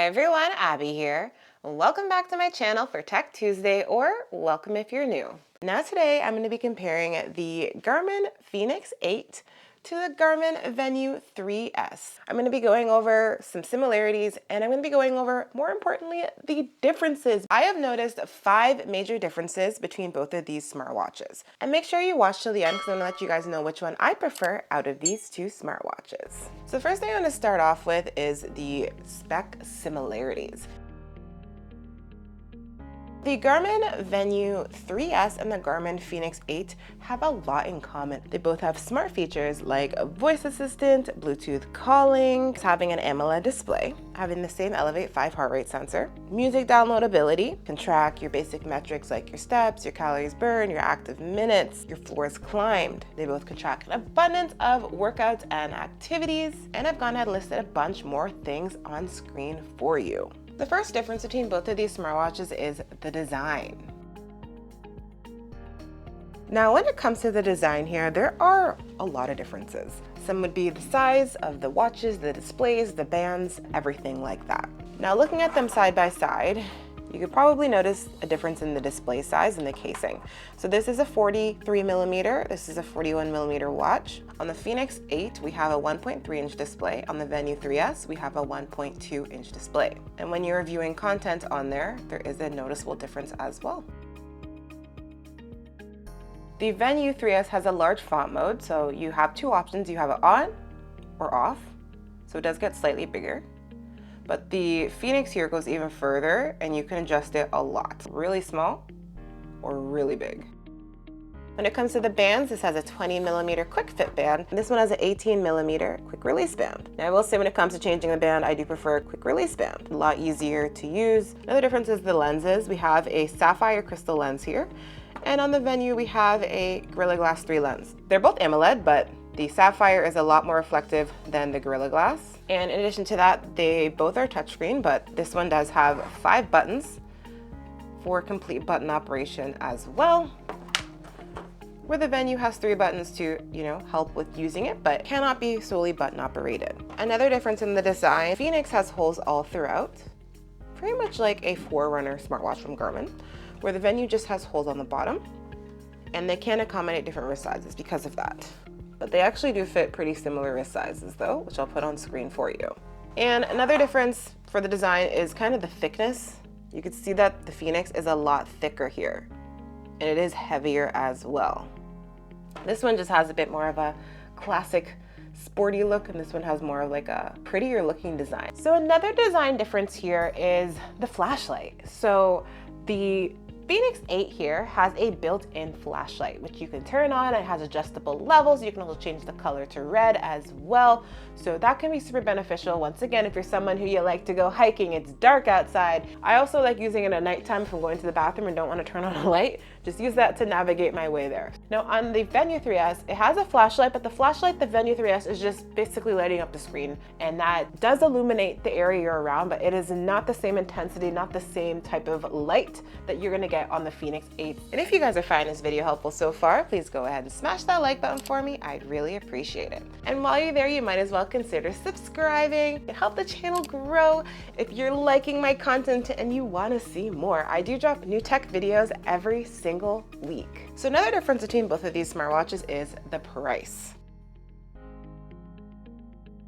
Hi everyone, Abby here. Welcome back to my channel for Tech Tuesday, or welcome if you're new. Now today I'm going to be comparing the Garmin Fenix 8 to the Garmin Venu 3S. I'm going to be going over some similarities, and I'm going to be going over, more importantly, the differences. I have noticed 5 major differences between both of these smartwatches. And make sure you watch till the end because I'm going to let you guys know which one I prefer out of these two smartwatches. So the first thing I'm going to start off with is the spec similarities. The Garmin Venu 3S and the Garmin Fenix 8 have a lot in common. They both have smart features like a voice assistant, Bluetooth calling, having an AMOELD display, having the same Elevate 5 heart rate sensor, music downloadability, can track your basic metrics like your steps, your calories burned, your active minutes, your floors climbed. They both can track an abundance of workouts and activities, and I've gone ahead and listed a bunch more things on screen for you. The first difference between both of these smartwatches is the design. Now, when it comes to the design here, there are a lot of differences. Some would be the size of the watches, the displays, the bands, everything like that. Now, looking at them side by side, you could probably notice a difference in the display size and the casing. So this is a 43mm, this is a 41mm watch. On the Fenix 8, we have a 1.3-inch display. On the Venu 3S, we have a 1.2-inch display. And when you're viewing content on there, there is a noticeable difference as well. The Venu 3S has a large font mode, so you have 2 options. You have it on or off, so it does get slightly bigger. But the Fenix here goes even further, and you can adjust it a lot. Really small or really big. When it comes to the bands, this has a 20mm quick fit band. And this one has an 18mm quick release band. Now I will say when it comes to changing the band, I do prefer a quick release band. A lot easier to use. Another difference is the lenses. We have a Sapphire crystal lens here. And on the Venu, we have a Gorilla Glass 3 lens. They're both AMOLED, but the Sapphire is a lot more reflective than the Gorilla Glass. And in addition to that, they both are touchscreen, but this one does have 5 buttons for complete button operation as well. Where the Venu has 3 buttons to, help with using it, but cannot be solely button operated. Another difference in the design, Fenix has holes all throughout, pretty much like a Forerunner smartwatch from Garmin, where the Venu just has holes on the bottom, and they can accommodate different wrist sizes because of that. But they actually do fit pretty similar wrist sizes though, which I'll put on screen for you. And another difference for the design is kind of the thickness. You can see that the Fenix is a lot thicker here, and it is heavier as well. This one just has a bit more of a classic sporty look, and this one has more of like a prettier looking design. So another design difference here is the flashlight. So the Fenix 8 here has a built-in flashlight, which you can turn on. It has adjustable levels. You can also change the color to red as well. So that can be super beneficial. Once again, if you're someone who you like to go hiking, it's dark outside. I also like using it at nighttime if I'm going to the bathroom and don't want to turn on a light. Just use that to navigate my way there. Now on the Venu 3S, it has a flashlight, but the flashlight, the Venu 3S, is just basically lighting up the screen. And that does illuminate the area you're around, but it is not the same intensity, not the same type of light that you're gonna get on the Fenix 8. And if you guys are finding this video helpful so far, please go ahead and smash that like button for me. I'd really appreciate it. And while you're there, you might as well consider subscribing. It helps the channel grow. If you're liking my content and you wanna see more, I do drop new tech videos every single week. So another difference between both of these smartwatches is the price.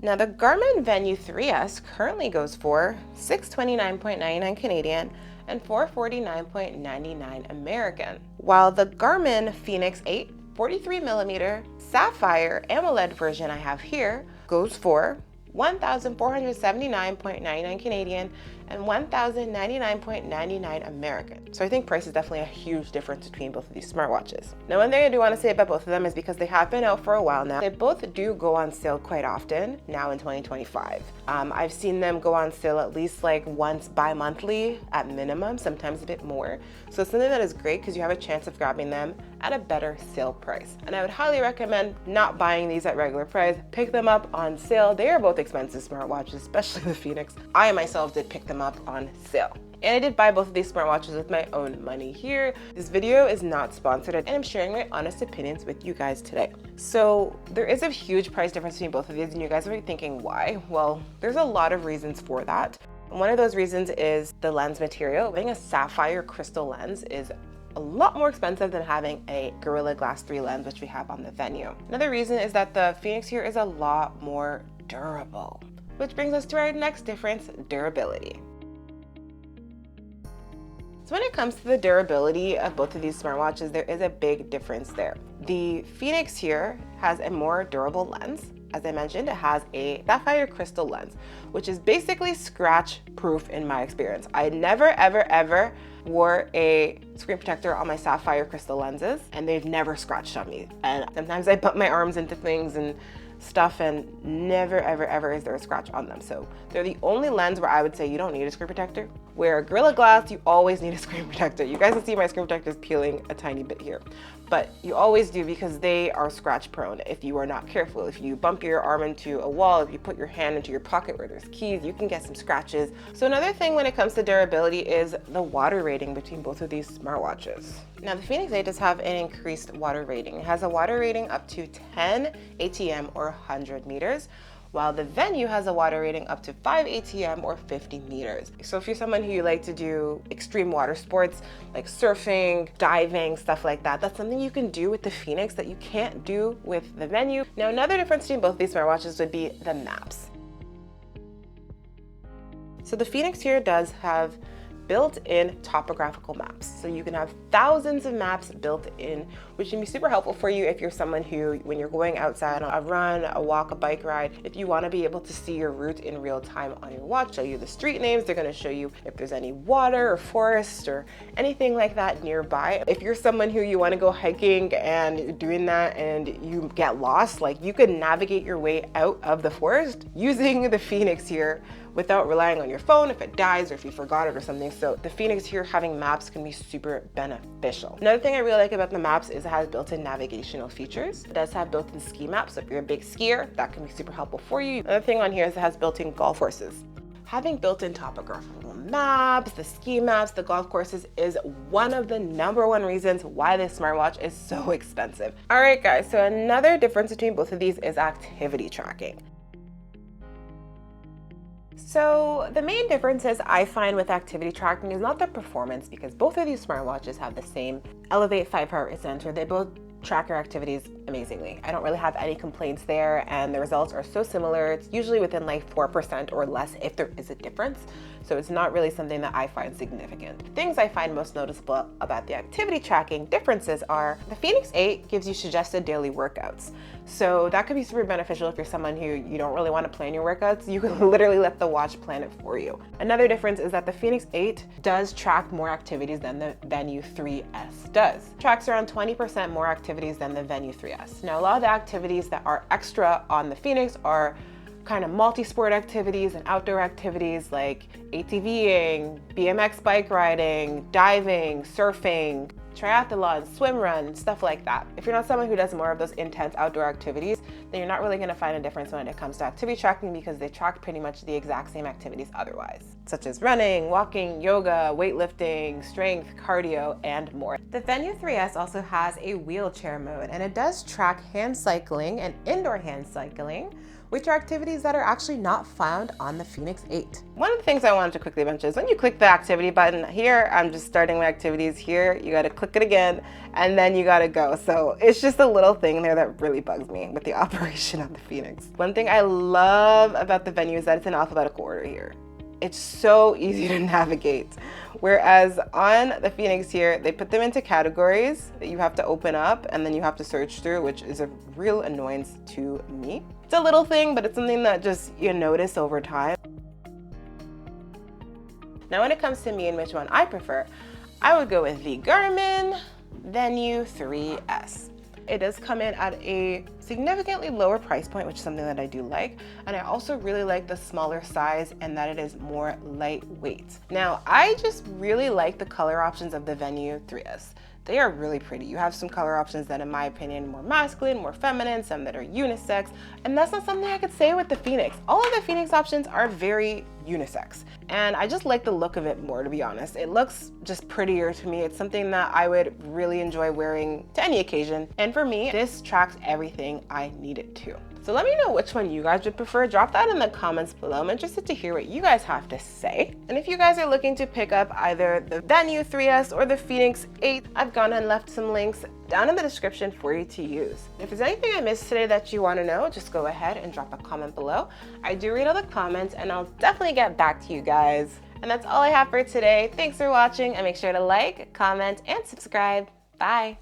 Now the Garmin Venu 3S currently goes for $629.99 Canadian and $449.99 American, while the Garmin Fenix 8 43mm Sapphire AMOLED version I have here goes for $1,479.99 Canadian and $1,099.99 American. So I think price is definitely a huge difference between both of these smartwatches. Now, one thing I do want to say about both of them is because they have been out for a while now, they both do go on sale quite often now in 2025. I've seen them go on sale at least like once bi-monthly at minimum, sometimes a bit more. So it's something that is great because you have a chance of grabbing them at a better sale price. And I would highly recommend not buying these at regular price. Pick them up on sale. They are both expensive smartwatches, especially the Fenix. I myself did pick them up on sale. And I did buy both of these smartwatches with my own money here. This video is not sponsored, and I'm sharing my honest opinions with you guys today. So there is a huge price difference between both of these, and you guys are thinking why? Well, there's a lot of reasons for that. One of those reasons is the lens material. Having a sapphire crystal lens is a lot more expensive than having a Gorilla Glass 3 lens, which we have on the Venu. Another reason is that the Fenix here is a lot more durable, which brings us to our next difference, durability. So when it comes to the durability of both of these smartwatches, there is a big difference there. The Fenix here has a more durable lens. As I mentioned, it has a sapphire crystal lens, which is basically scratch proof in my experience. I never, ever wore a screen protector on my sapphire crystal lenses, and they've never scratched on me. And sometimes I bump my arms into things and stuff, and never, ever is there a scratch on them. So they're the only lens where I would say you don't need a screen protector. Where Gorilla Glass, you always need a screen protector. You guys can see my screen protector is peeling a tiny bit here, but you always do because they are scratch prone if you are not careful. If you bump your arm into a wall, if you put your hand into your pocket where there's keys, you can get some scratches. So another thing when it comes to durability is the water rating between both of these smartwatches. Now the Fenix 8 does have an increased water rating. It has a water rating up to 10 ATM or 100 meters, while the Venu has a water rating up to 5 ATM or 50 meters. So if you're someone who you like to do extreme water sports like surfing, diving, stuff like that, that's something you can do with the Fenix that you can't do with the Venu. Now another difference between both these smartwatches would be the maps. So the Fenix here does have built-in topographical maps. So you can have thousands of maps built in, which can be super helpful for you if you're someone who, when you're going outside on a run, a walk, a bike ride, if you want to be able to see your route in real time on your watch, show you the street names, they're going to show you if there's any water or forest or anything like that nearby. If you're someone who you want to go hiking and you're doing that and you get lost, like you can navigate your way out of the forest using the Fenix here without relying on your phone if it dies or if you forgot it or something. So the Fenix here having maps can be super beneficial. Another thing I really like about the maps is it has built-in navigational features. It does have built-in ski maps, so if you're a big skier, that can be super helpful for you. Another thing on here is it has built-in golf courses. Having built-in topographical maps, the ski maps, the golf courses is one of the #1 reasons why this smartwatch is so expensive. All right guys, so another difference between both of these is activity tracking. So the main differences I find with activity tracking is not the performance, because both of these smartwatches have the same Elevate 5 heart rate sensor. They both track your activities amazingly. I don't really have any complaints there, and the results are so similar. It's usually within like 4% or less if there is a difference. So it's not really something that I find significant. Things I find most noticeable about the activity tracking differences are the Fenix 8 gives you suggested daily workouts. So that could be super beneficial if you're someone who you don't really want to plan your workouts. You can literally let the watch plan it for you. Another difference is that the Fenix 8 does track more activities than the Venu 3S does. It tracks around 20% more activities than the Venu 3S. Now a lot of the activities that are extra on the Fenix are kind of multi-sport activities and outdoor activities like ATVing, BMX bike riding, diving, surfing, triathlon, swim run, stuff like that. If you're not someone who does more of those intense outdoor activities, then you're not really going to find a difference when it comes to activity tracking, because they track pretty much the exact same activities otherwise, such as running, walking, yoga, weightlifting, strength, cardio, and more. The Venu 3S also has a wheelchair mode, and it does track hand cycling and indoor hand cycling, which are activities that are actually not found on the Fenix 8. One of the things I wanted to quickly mention is when you click the activity button here, I'm just starting my activities here, you gotta click it again, and then you gotta go. So it's just a little thing there that really bugs me with the operation of the Fenix. One thing I love about the Venu is that it's in alphabetical order here. It's so easy to navigate. Whereas on the Fenix here, they put them into categories that you have to open up and then you have to search through, which is a real annoyance to me. It's a little thing, but it's something that just you notice over time. Now when it comes to me and which one I prefer, I would go with the Garmin Venu 3S. It does come in at a significantly lower price point, which is something that I do like. And I also really like the smaller size and that it is more lightweight. Now, I just really like the color options of the Venu 3S. They are really pretty. You have some color options that, in my opinion, more masculine, more feminine, some that are unisex, and that's not something I could say with the Fenix. All of the Fenix options are very unisex, and I just like the look of it more, to be honest. It looks just prettier to me. It's something that I would really enjoy wearing to any occasion, and for me, this tracks everything I need it to. So let me know which one you guys would prefer. Drop that in the comments below. I'm interested to hear what you guys have to say. And if you guys are looking to pick up either the Venu 3S or the Fenix 8, I've gone and left some links down in the description for you to use. If there's anything I missed today that you want to know, just go ahead and drop a comment below. I do read all the comments and I'll definitely get back to you guys. And that's all I have for today. Thanks for watching, and make sure to like, comment, and subscribe. Bye.